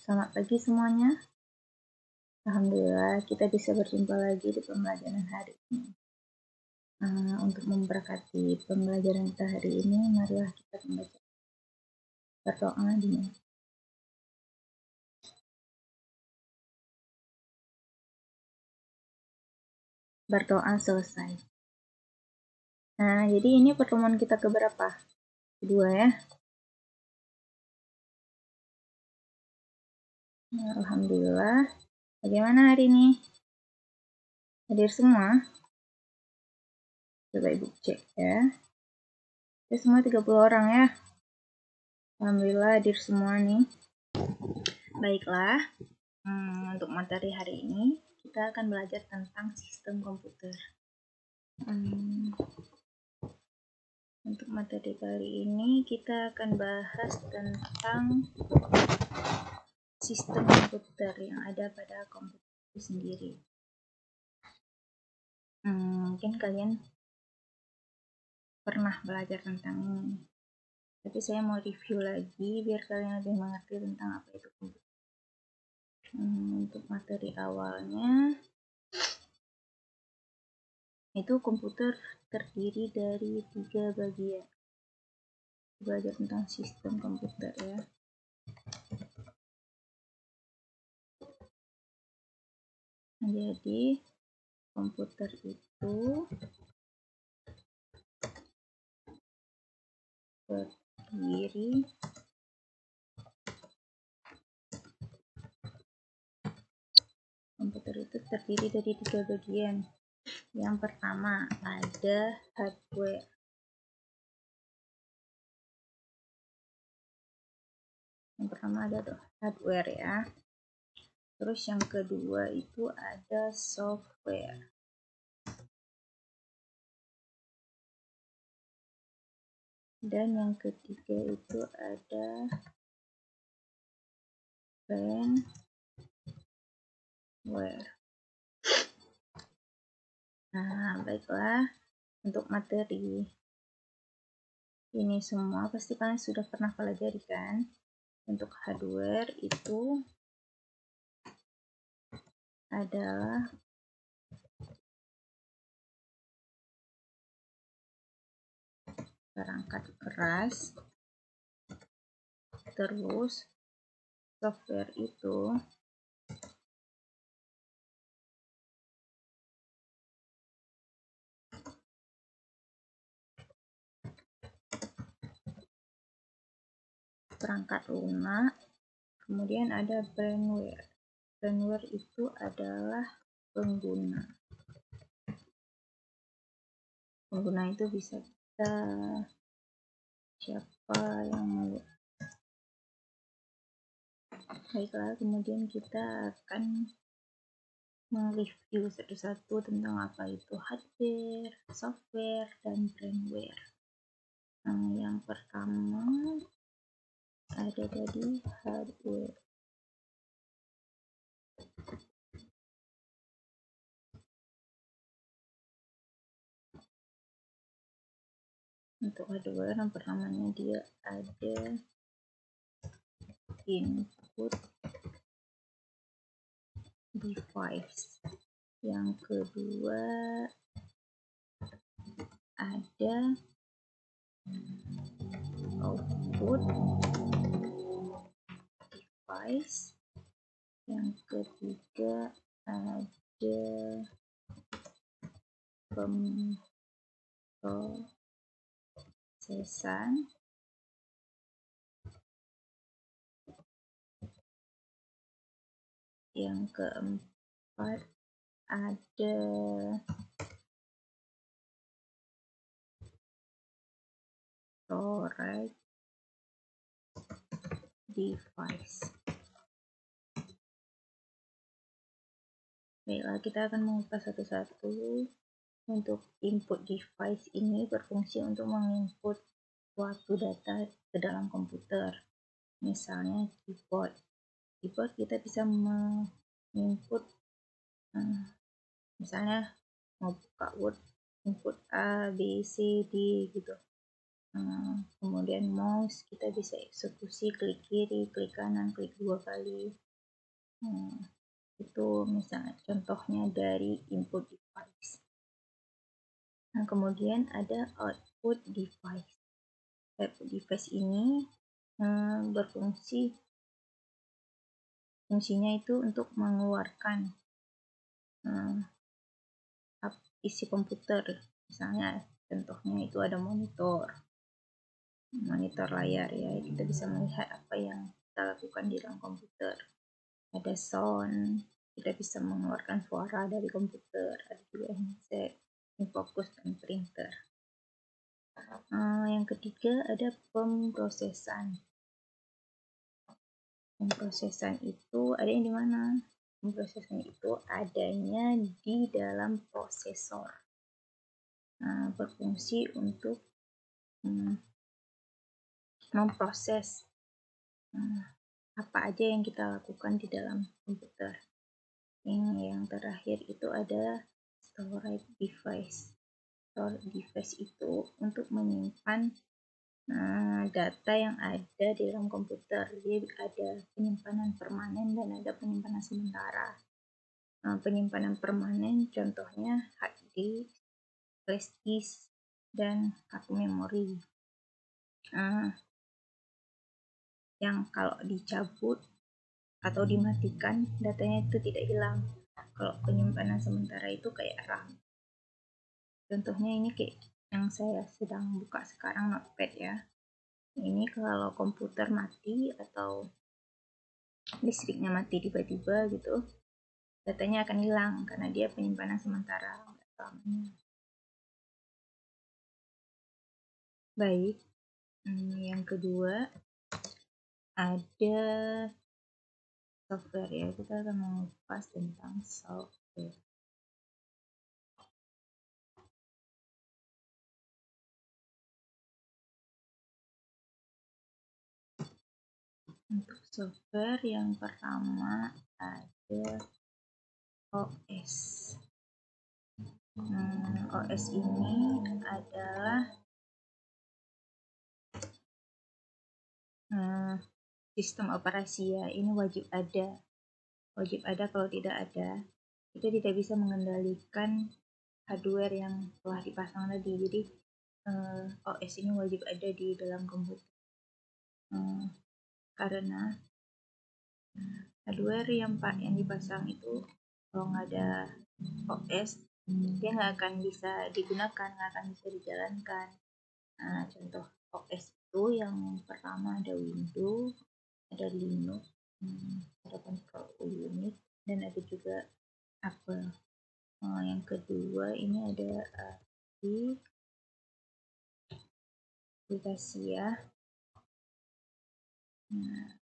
Selamat pagi semuanya. Alhamdulillah kita bisa berjumpa lagi di pembelajaran hari ini. Untuk memberkati pembelajaran kita hari ini, marilah kita membaca berdoa dulu. Berdoa selesai. Nah, jadi ini pertemuan kita keberapa? Kedua ya. Alhamdulillah. Bagaimana hari ini? Hadir semua? Coba Ibu cek ya. Kita semua 30 orang ya. Alhamdulillah hadir semua nih. Baiklah. Untuk materi hari ini kita akan belajar tentang sistem komputer. Untuk materi kali ini kita akan bahas tentang sistem komputer yang ada pada komputer itu sendiri. Mungkin kalian pernah belajar tentang ini, tapi saya mau review lagi biar kalian lebih mengerti tentang apa itu komputer. Untuk materi awalnya itu komputer terdiri dari 3 bagian. Belajar tentang sistem komputer ya. Jadi komputer itu terdiri dari 3 bagian. Yang pertama ada hardware. Yang pertama ada hardware ya. Terus yang kedua itu ada software. Dan yang ketiga itu ada firmware. Nah, baiklah. Untuk materi ini semua pasti kalian sudah pernah pelajari kan? Untuk hardware itu adalah perangkat keras. Terus software itu perangkat lunak. Kemudian ada firmware. Firmware itu adalah pengguna. Pengguna itu bisa kita, siapa yang mau. Baiklah, kemudian kita akan mereview satu-satu tentang apa itu hardware, software, dan firmware. Yang pertama ada tadi hardware. Untuk hardware yang pertamanya dia ada input device. Yang kedua ada output device. Yang ketiga ada pemrosesan. Yang keempat ada storage device. Baiklah, kita akan mengupas satu-satu. Untuk input device ini berfungsi untuk menginput suatu data ke dalam komputer. Misalnya keyboard. Keyboard kita bisa menginput misalnya mau buka Word, input A, B, C, D gitu. Kemudian mouse kita bisa eksekusi klik kiri, klik kanan, klik 2 kali. Itu misalnya contohnya dari input device. Nah, kemudian ada output device. Output device ini fungsinya itu untuk mengeluarkan isi komputer. Misalnya contohnya itu ada monitor layar ya, kita bisa melihat apa yang kita lakukan di dalam komputer. Ada sound, kita bisa mengeluarkan suara dari komputer. Ada juga headset, infocus, dan printer. Yang ketiga ada pemrosesan. Pemrosesan itu ada yang di mana? Pemrosesan itu adanya di dalam prosesor. Berfungsi untuk memproses apa aja yang kita lakukan di dalam komputer. Yang terakhir itu ada storage device. Storage device itu untuk menyimpan data yang ada di dalam komputer. Jadi ada penyimpanan permanen dan ada penyimpanan sementara. Penyimpanan permanen contohnya hard disk, flash disk, dan kartu memori. Yang kalau dicabut atau dimatikan datanya itu tidak hilang. Kalau penyimpanan sementara itu kayak RAM. Contohnya ini kayak yang saya sedang buka sekarang, Notepad ya. Ini kalau komputer mati atau listriknya mati tiba-tiba gitu, datanya akan hilang karena dia penyimpanan sementara, nggak selamanya. Baik, yang kedua ada software ya, kita akan mengupas tentang software. Untuk software yang pertama ada OS. OS ini adalah sistem operasi ya, ini wajib ada. Kalau tidak ada, kita tidak bisa mengendalikan hardware yang telah dipasang tadi. Jadi OS ini wajib ada di dalam komputer karena hardware yang dipasang itu kalau nggak ada OS dia nggak akan bisa digunakan, nggak akan bisa dijalankan. Contoh OS itu yang pertama ada Windows, ada Linux, ada control unit, dan ada juga Apple. Yang kedua ini ada aplikasi ya.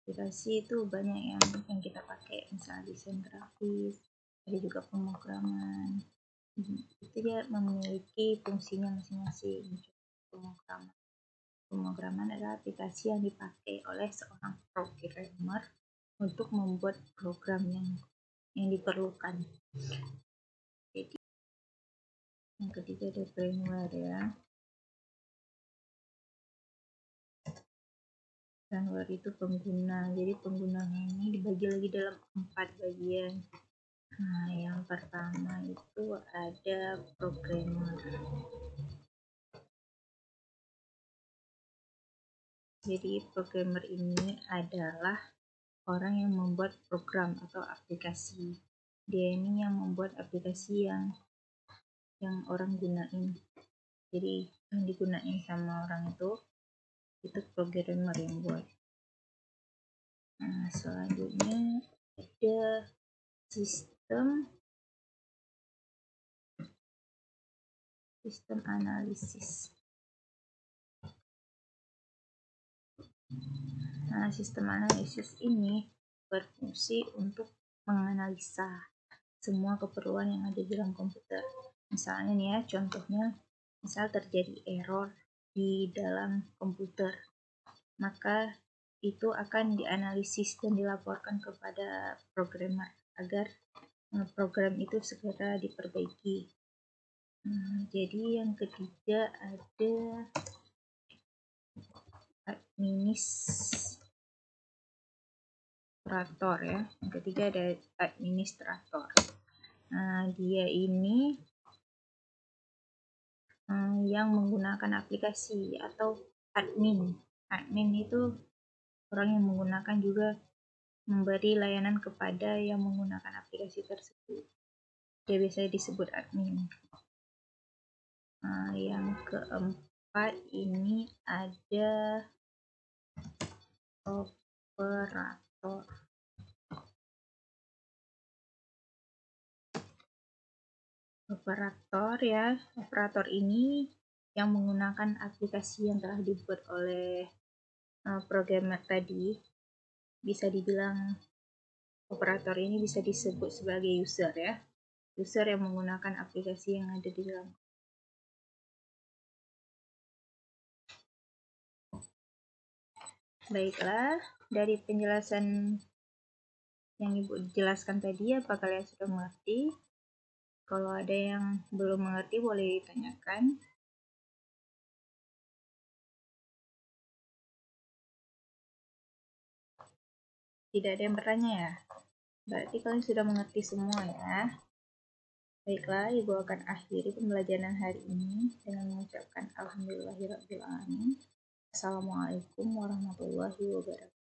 Aplikasi itu banyak yang kita pakai, misalnya desain grafis, ada juga pemrograman. Itu dia memiliki fungsinya masing-masing. Pemrograman adalah aplikasi yang dipakai oleh seorang programmer untuk membuat program yang diperlukan. Jadi yang ketiga ada firmware ya. Firmware itu pengguna. Jadi penggunanya ini dibagi lagi dalam 4 bagian. Yang pertama itu ada programmer. Jadi programmer ini adalah orang yang membuat program atau aplikasi. Dia ini yang membuat aplikasi yang orang gunain. Jadi yang digunain sama orang itu programmer yang buat. Selanjutnya ada sistem analisis. Sistem analisis ini berfungsi untuk menganalisa semua keperluan yang ada di dalam komputer. Misalnya nih ya, contohnya misal terjadi error di dalam komputer, maka itu akan dianalisis dan dilaporkan kepada programmer agar program itu segera diperbaiki. Jadi yang ketiga ada administrator ya. Yang ketiga ada administrator. Nah, dia ini yang menggunakan aplikasi atau admin. Admin itu orang yang menggunakan juga memberi layanan kepada yang menggunakan aplikasi tersebut. Dia biasanya disebut admin. Nah, yang keempat ini ada operator. Operator ini yang menggunakan aplikasi yang telah dibuat oleh programmer tadi. Bisa dibilang operator ini bisa disebut sebagai user ya. User yang menggunakan aplikasi yang ada di dalam. Baiklah, dari penjelasan yang Ibu jelaskan tadi, apa kalian sudah mengerti? Kalau ada yang belum mengerti boleh ditanyakan. Tidak ada yang bertanya ya? Berarti kalian sudah mengerti semua ya. Baiklah, Ibu akan akhiri pembelajaran hari ini dengan mengucapkan alhamdulillahirabbil alamin. Assalamualaikum warahmatullahi wabarakatuh.